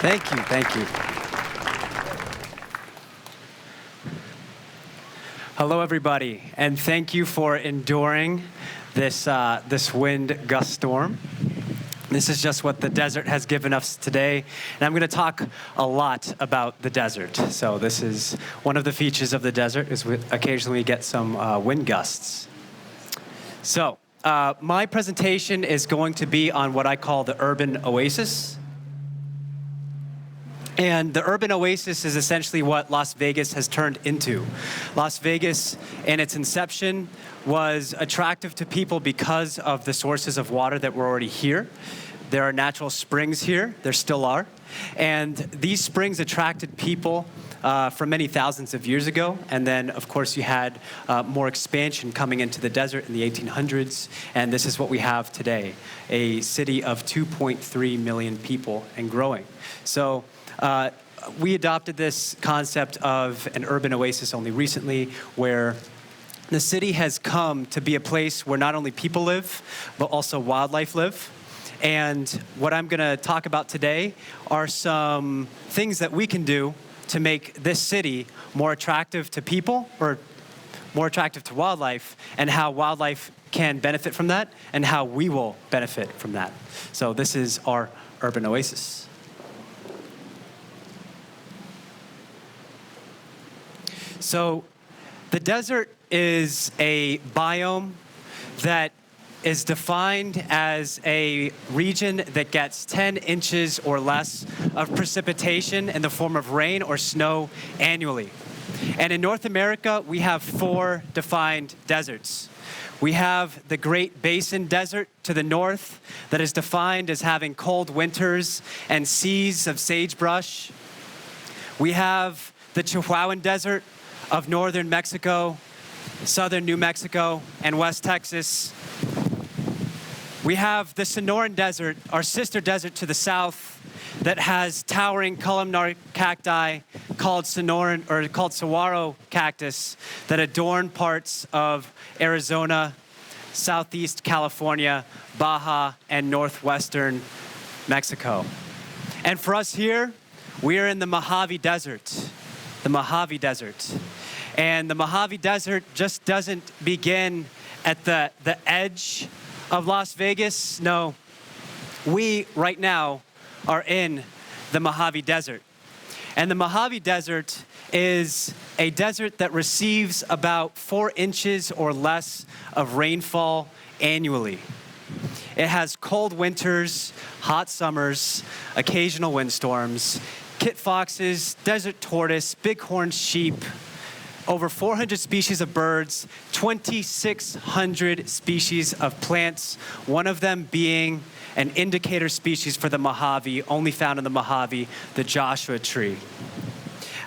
Thank you, thank you. Hello, everybody, and thank you for enduring this wind gust storm. This is just what the desert has given us today, and I'm going to talk a lot about the desert. So this is one of the features of the desert, is we occasionally get some wind gusts. So my presentation is going to be on what I call the Urban Oasis. And the Urban Oasis is essentially what Las Vegas has turned into. Las Vegas, in its inception, was attractive to people because of the sources of water that were already here. There are natural springs here, there still are. And these springs attracted people for many thousands of years ago. And then, of course, you had more expansion coming into the desert in the 1800s. And this is what we have today, a city of 2.3 million people and growing. So we adopted this concept of an urban oasis only recently, where the city has come to be a place where not only people live, but also wildlife live. And what I'm going to talk about today are some things that we can do to make this city more attractive to people, or more attractive to wildlife, and how wildlife can benefit from that, and how we will benefit from that. So this is our urban oasis. So the desert is a biome that is defined as a region that gets 10 inches or less of precipitation in the form of rain or snow annually. And in North America, we have 4 defined deserts. We have the Great Basin Desert to the north that is defined as having cold winters and seas of sagebrush. We have the Chihuahuan Desert of northern Mexico, southern New Mexico, and West Texas. We have the Sonoran Desert, our sister desert to the south, that has towering columnar cacti called saguaro cactus that adorn parts of Arizona, southeast California, Baja, and northwestern Mexico. And for us here, we are in the Mojave Desert. The Mojave Desert. And the Mojave Desert just doesn't begin at the edge of Las Vegas. No, we right now are in the Mojave Desert. And the Mojave Desert is a desert that receives about 4 inches or less of rainfall annually. It has cold winters, hot summers, occasional windstorms, kit foxes, desert tortoise, bighorn sheep, over 400 species of birds, 2,600 species of plants, one of them being an indicator species for the Mojave, only found in the Mojave, the Joshua tree.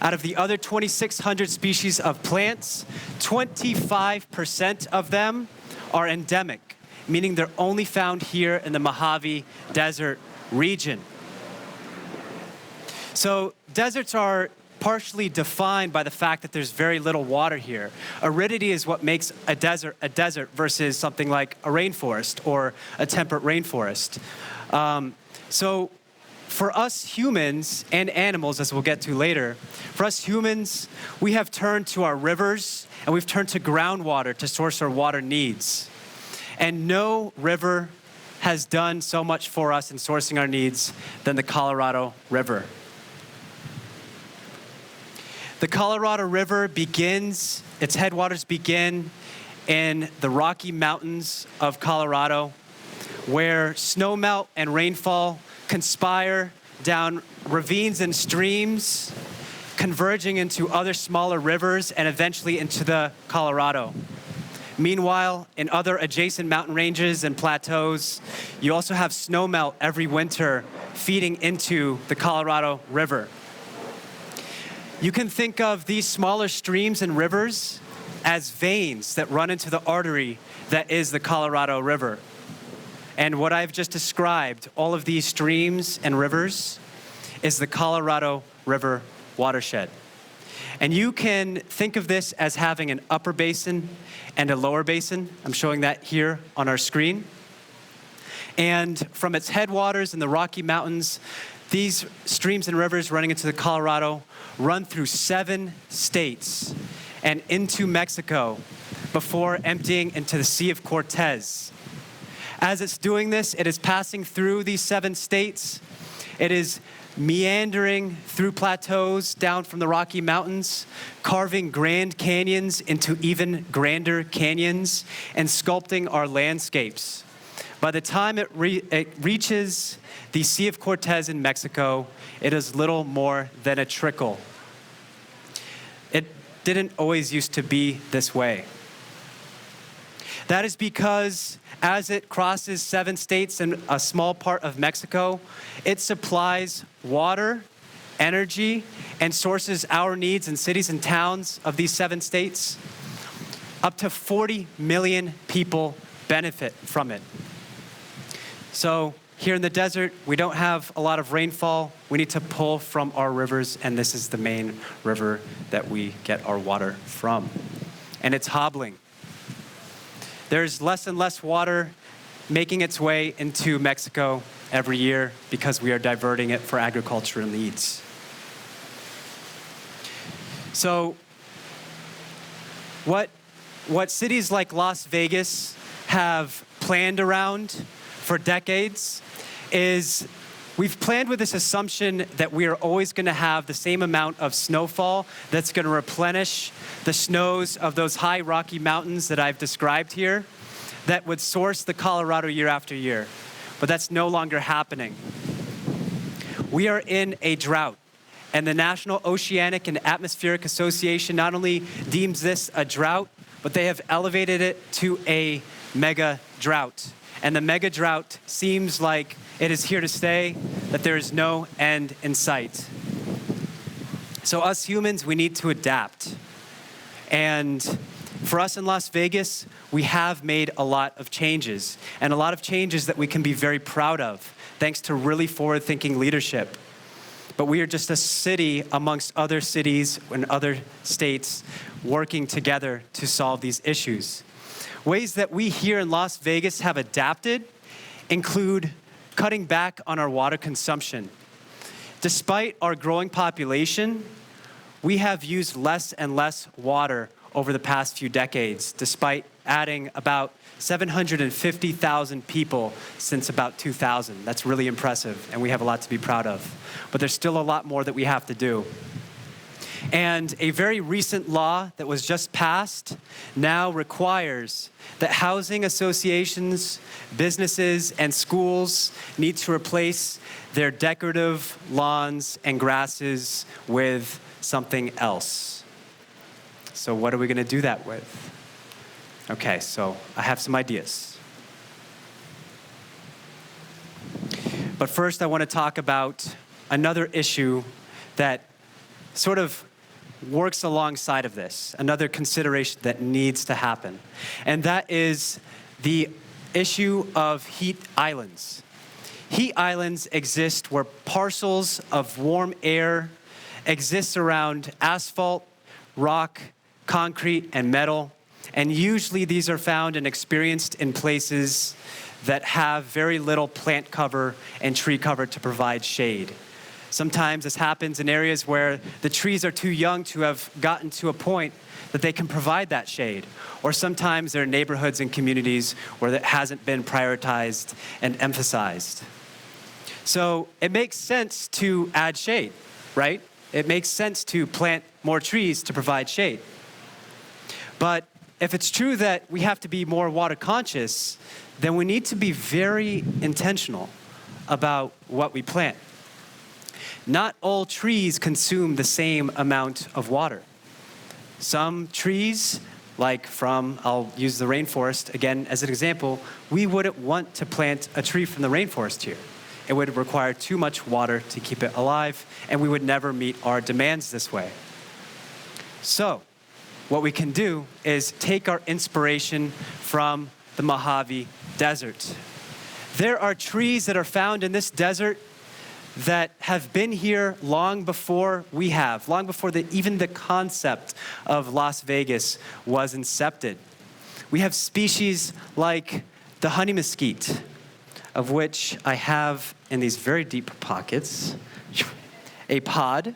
Out of the other 2,600 species of plants, 25% of them are endemic, meaning they're only found here in the Mojave Desert region. So deserts are partially defined by the fact that there's very little water here. Aridity is what makes a desert versus something like a rainforest or a temperate rainforest. So for us humans and animals, as we'll get to later, for us humans, we have turned to our rivers and we've turned to groundwater to source our water needs. And no river has done so much for us in sourcing our needs than the Colorado River. The Colorado River its headwaters begin in the Rocky Mountains of Colorado, where snowmelt and rainfall conspire down ravines and streams, converging into other smaller rivers and eventually into the Colorado. Meanwhile, in other adjacent mountain ranges and plateaus, you also have snowmelt every winter feeding into the Colorado River. You can think of these smaller streams and rivers as veins that run into the artery that is the Colorado River. And what I've just described, all of these streams and rivers, is the Colorado River watershed. And you can think of this as having an upper basin and a lower basin. I'm showing that here on our screen. And from its headwaters in the Rocky Mountains These streams and rivers running into the Colorado run through 7 states and into Mexico before emptying into the Sea of Cortez. As it's doing this, it is passing through these 7 states. It is meandering through plateaus down from the Rocky Mountains, carving grand canyons into even grander canyons, and sculpting our landscapes. By the time it reaches the Sea of Cortez in Mexico, it is little more than a trickle. It didn't always used to be this way. That is because as it crosses 7 states and a small part of Mexico, it supplies water, energy, and sources our needs in cities and towns of these 7 states. Up to 40 million people benefit from it. So here in the desert, we don't have a lot of rainfall. We need to pull from our rivers, and this is the main river that we get our water from. And it's hobbling. There's less and less water making its way into Mexico every year because we are diverting it for agricultural needs. So what cities like Las Vegas have planned around for decades is we've planned with this assumption that we are always going to have the same amount of snowfall that's going to replenish the snows of those high Rocky Mountains that I've described here that would source the Colorado year after year. But that's no longer happening. We are in a drought, and the National Oceanic and Atmospheric Association not only deems this a drought, but they have elevated it to a mega drought. And the mega drought seems like it is here to stay, that there is no end in sight. So us humans, we need to adapt. And for us in Las Vegas, we have made a lot of changes, and a lot of changes that we can be very proud of, thanks to really forward-thinking leadership. But we are just a city amongst other cities and other states working together to solve these issues. Ways that we here in Las Vegas have adapted include cutting back on our water consumption. Despite our growing population, we have used less and less water over the past few decades, despite adding about 750,000 people since about 2000. That's really impressive, and we have a lot to be proud of. But there's still a lot more that we have to do. And a very recent law that was just passed now requires that housing associations, businesses, and schools need to replace their decorative lawns and grasses with something else. So what are we going to do that with? Okay, so I have some ideas. But first, I want to talk about another issue that sort of works alongside of this, another consideration that needs to happen. And that is the issue of heat islands. Heat islands exist where parcels of warm air exist around asphalt, rock, concrete, and metal. And usually these are found and experienced in places that have very little plant cover and tree cover to provide shade. Sometimes this happens in areas where the trees are too young to have gotten to a point that they can provide that shade. Or sometimes there are neighborhoods and communities where that hasn't been prioritized and emphasized. So it makes sense to add shade, right? It makes sense to plant more trees to provide shade. But if it's true that we have to be more water conscious, then we need to be very intentional about what we plant. Not all trees consume the same amount of water. Some trees, like I'll use the rainforest again as an example, we wouldn't want to plant a tree from the rainforest here. It would require too much water to keep it alive, and we would never meet our demands this way. So, what we can do is take our inspiration from the Mojave Desert. There are trees that are found in this desert that have been here long before we have, long before even the concept of Las Vegas was incepted. We have species like the honey mesquite, of which I have in these very deep pockets a pod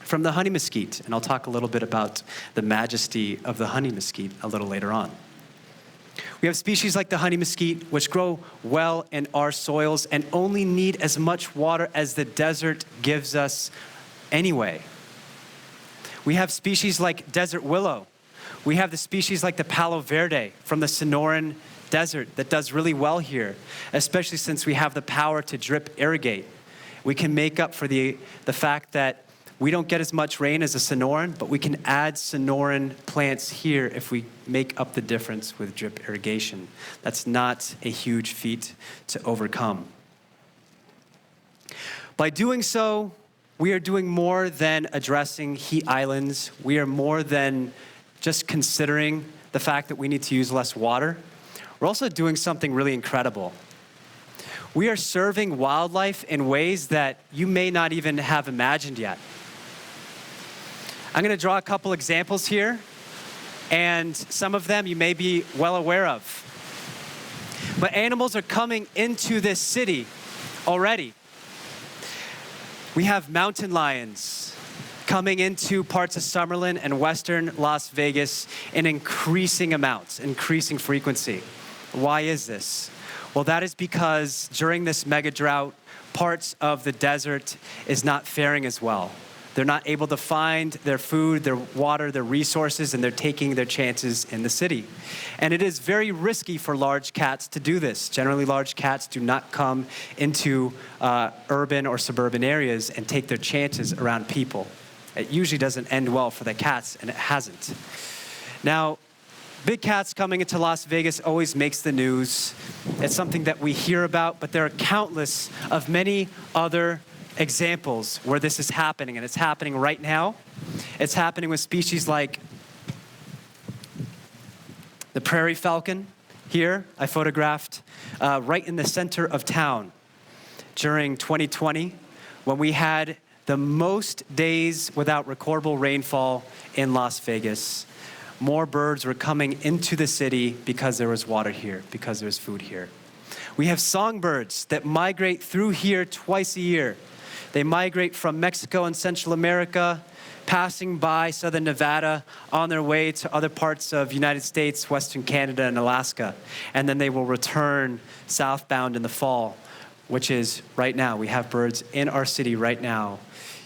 from the honey mesquite. And I'll talk a little bit about the majesty of the honey mesquite a little later on. We have species like the honey mesquite, which grow well in our soils and only need as much water as the desert gives us anyway. We have species like desert willow. We have the species like the palo verde from the Sonoran Desert that does really well here, especially since we have the power to drip irrigate. We can make up for the fact that we don't get as much rain as a Sonoran, but we can add Sonoran plants here if we make up the difference with drip irrigation. That's not a huge feat to overcome. By doing so, we are doing more than addressing heat islands. We are more than just considering the fact that we need to use less water. We're also doing something really incredible. We are serving wildlife in ways that you may not even have imagined yet. I'm going to draw a couple examples here, and some of them you may be well aware of. But animals are coming into this city already. We have mountain lions coming into parts of Summerlin and western Las Vegas in increasing amounts, increasing frequency. Why is this? Well, that is because during this mega drought, parts of the desert is not faring as well. They're not able to find their food, their water, their resources, and they're taking their chances in the city. And it is very risky for large cats to do this. Generally, large cats do not come into urban or suburban areas and take their chances around people. It usually doesn't end well for the cats, and it hasn't. Now, big cats coming into Las Vegas always makes the news. It's something that we hear about, but there are countless of many other examples where this is happening, and it's happening right now. It's happening with species like the Prairie Falcon here. I photographed right in the center of town during 2020 when we had the most days without recordable rainfall in Las Vegas. More birds were coming into the city because there was water here, because there's food here. We have songbirds that migrate through here twice a year. They migrate from Mexico and Central America, passing by southern Nevada on their way to other parts of the United States, Western Canada, and Alaska. And then they will return southbound in the fall, which is right now. We have birds in our city right now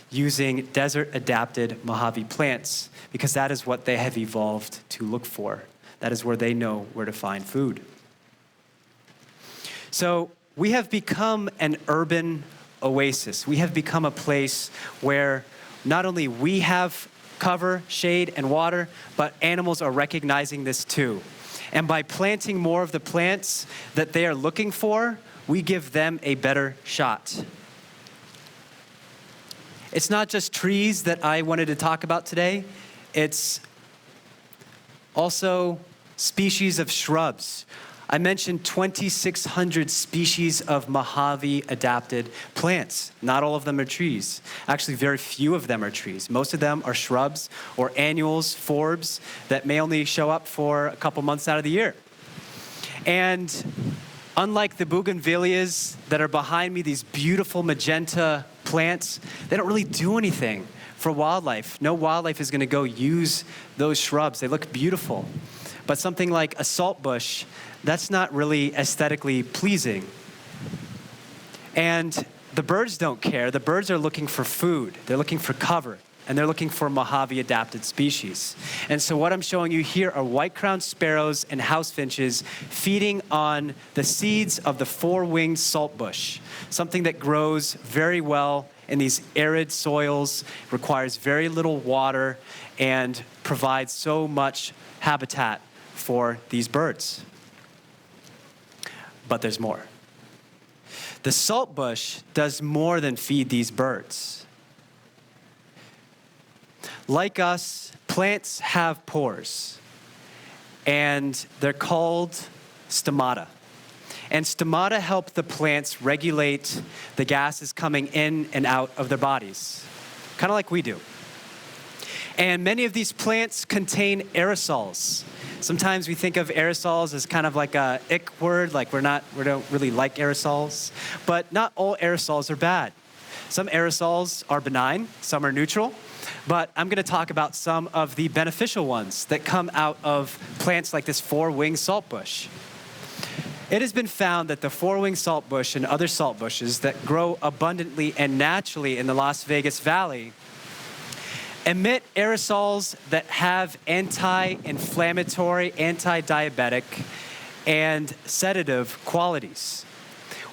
using desert-adapted Mojave plants because that is what they have evolved to look for. That is where they know where to find food. So we have become an urban oasis. We have become a place where not only we have cover, shade, and water, but animals are recognizing this too. And by planting more of the plants that they are looking for, we give them a better shot. It's not just trees that I wanted to talk about today. It's also species of shrubs. I mentioned 2,600 species of Mojave-adapted plants. Not all of them are trees. Actually, very few of them are trees. Most of them are shrubs or annuals, forbs, that may only show up for a couple months out of the year. And unlike the bougainvilleas that are behind me, these beautiful magenta plants, they don't really do anything for wildlife. No wildlife is going to go use those shrubs. They look beautiful. But something like a saltbush, that's not really aesthetically pleasing. And the birds don't care. The birds are looking for food. They're looking for cover. And they're looking for Mojave-adapted species. And so what I'm showing you here are white-crowned sparrows and house finches feeding on the seeds of the four-winged saltbush, something that grows very well in these arid soils, requires very little water, and provides so much habitat for these birds. But there's more. The saltbush does more than feed these birds. Like us, plants have pores, and they're called stomata. And stomata help the plants regulate the gases coming in and out of their bodies, kind of like we do. And many of these plants contain aerosols. Sometimes we think of aerosols as kind of like a ick word, like we don't really like aerosols. But not all aerosols are bad. Some aerosols are benign, some are neutral. But I'm going to talk about some of the beneficial ones that come out of plants like this four-winged saltbush. It has been found that the four-winged saltbush and other saltbushes that grow abundantly and naturally in the Las Vegas Valley emit aerosols that have anti-inflammatory, anti-diabetic, and sedative qualities.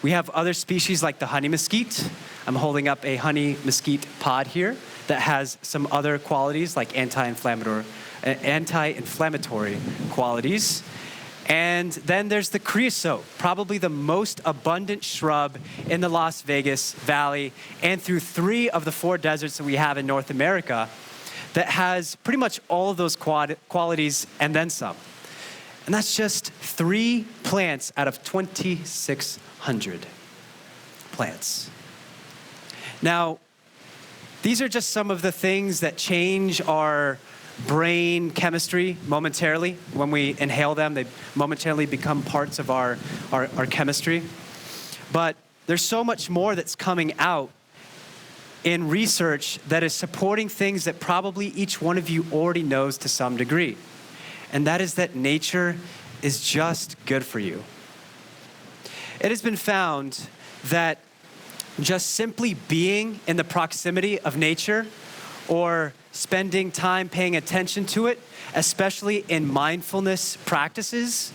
We have other species like the honey mesquite. I'm holding up a honey mesquite pod here that has some other qualities like anti-inflammatory qualities. And then there's the creosote, probably the most abundant shrub in the Las Vegas Valley and through 3 of the 4 deserts that we have in North America that has pretty much all of those qualities and then some. And that's just 3 plants out of 2,600 plants. Now, these are just some of the things that change our brain chemistry momentarily. When we inhale them, they momentarily become parts of our chemistry. But there's so much more that's coming out in research that is supporting things that probably each one of you already knows to some degree. And that is that nature is just good for you. It has been found that just simply being in the proximity of nature or spending time paying attention to it, especially in mindfulness practices,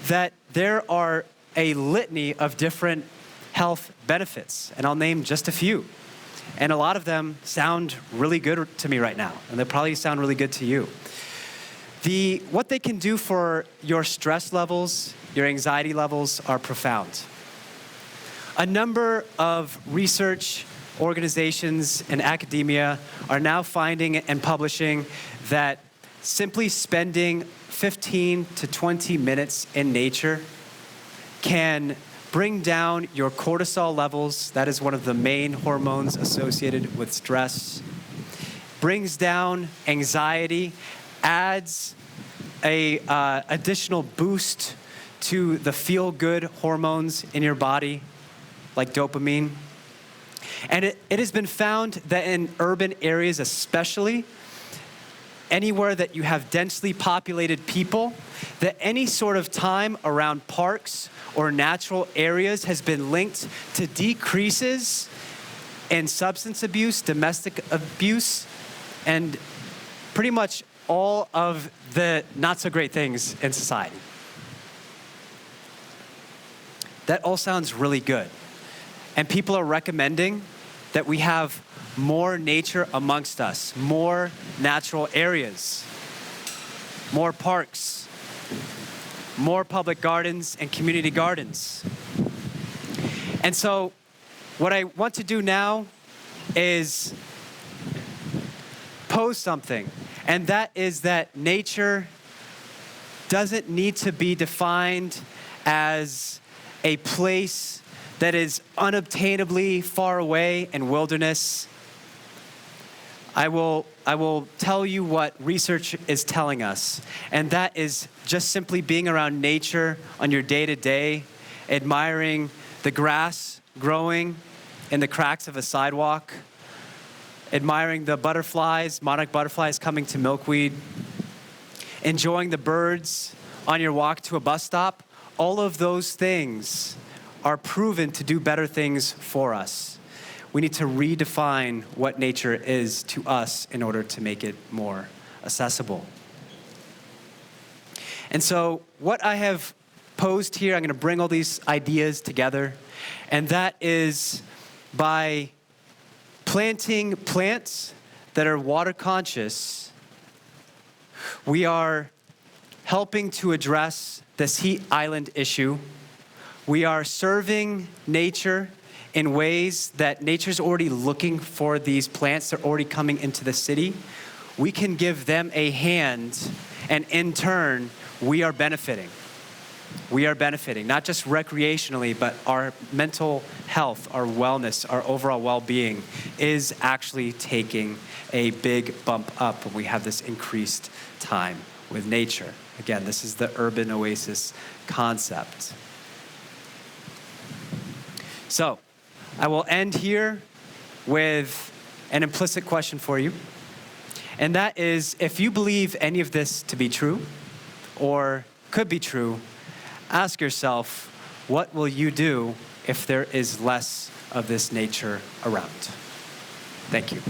that there are a litany of different health benefits. And I'll name just a few. And a lot of them sound really good to me right now, and they'll probably sound really good to you. What they can do for your stress levels, your anxiety levels are profound. A number of research organizations and academia are now finding and publishing that simply spending 15 to 20 minutes in nature can bring down your cortisol levels. That is one of the main hormones associated with stress. Brings down anxiety, adds a additional boost to the feel-good hormones in your body, like dopamine. And it has been found that in urban areas especially, anywhere that you have densely populated people, that any sort of time around parks or natural areas has been linked to decreases in substance abuse, domestic abuse, and pretty much all of the not so great things in society. That all sounds really good. And people are recommending that we have more nature amongst us, more natural areas, more parks, more public gardens and community gardens. And so what I want to do now is pose something, and that is that nature doesn't need to be defined as a place that is unobtainably far away in wilderness. I will tell you what research is telling us, and that is just simply being around nature on your day-to-day, admiring the grass growing in the cracks of a sidewalk, admiring the butterflies, monarch butterflies coming to milkweed, enjoying the birds on your walk to a bus stop. All of those things are proven to do better things for us. We need to redefine what nature is to us in order to make it more accessible. And so what I have posed here, I'm going to bring all these ideas together, and that is by planting plants that are water conscious, we are helping to address this heat island issue. We are serving nature in ways that nature's already looking for these plants. They're already coming into the city. We can give them a hand, and in turn, we are benefiting. We are benefiting, not just recreationally, but our mental health, our wellness, our overall well-being is actually taking a big bump up when we have this increased time with nature. Again, this is the Urban Oasis concept. So, I will end here with an implicit question for you. And that is, if you believe any of this to be true, or could be true, ask yourself, what will you do if there is less of this nature around? Thank you.